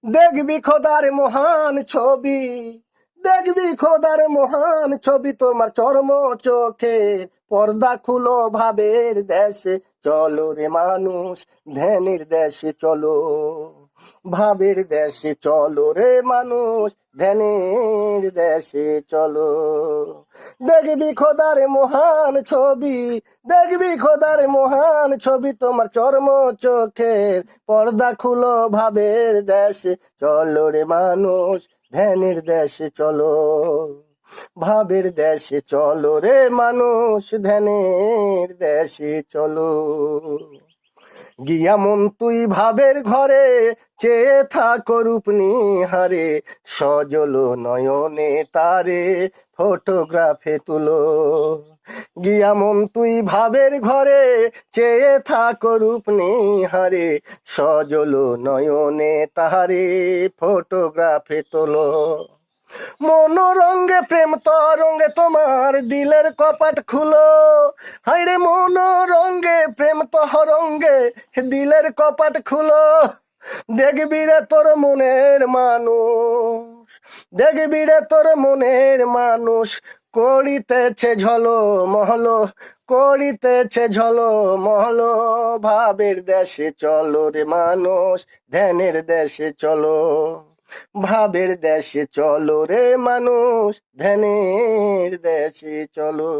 দেখবি খোদার মহান ছবি, দেখবি খোদার মহান ছবি তোমার চর্ম চোখে। পর্দা খুলো ভাবের দেশে চলো রে মানুষ, ধ্যানের দেশে চলো। ভাবের দেশে চলো রে মানুষ, ধ্যানের দেশে চলো। দেখবি খোদার মহান ছবি, দেখবি খোদার মহান ছবি তোমার চর্ম চোখের। পর্দা খুলো ভাবের দেশে চলো রে মানুষ, ধ্যানের দেশে চলো। ভাবের দেশে চলো রে মানুষ, ধ্যানের দেশে চলো। গিয়া মন তুই ভাবের ঘরে, চেয়ে থাকো রূপ নিহারে। সজল নয়নে তারে ফটোগ্রাফে তুলো। গিয়া মন তুই ভাবের ঘরে, চেয়ে থাকো রূপ নিহারে। সজল নয়নে তাহারে ফটোগ্রাফে তোলো। মনোরঙ্গে প্রেম তরঙ্গে তোমার দিলের কপাট খুলো। হাইরে মনোরঙ্গে প্রেম তরঙ্গে দিলের কপাট খুলো। দেখবি রে তোর মনের মানুষ, দেখবি রে তোর মনের মানুষ করিতেছে ঝলো মহলো, করিতেছে ঝলো মহলো। ভাবের দেশে চলো রে মানুষ, ধ্যানের দেশে চলো। ভাবের দেশে চলো রে মানুষ, ধ্যানের দেশে চলো।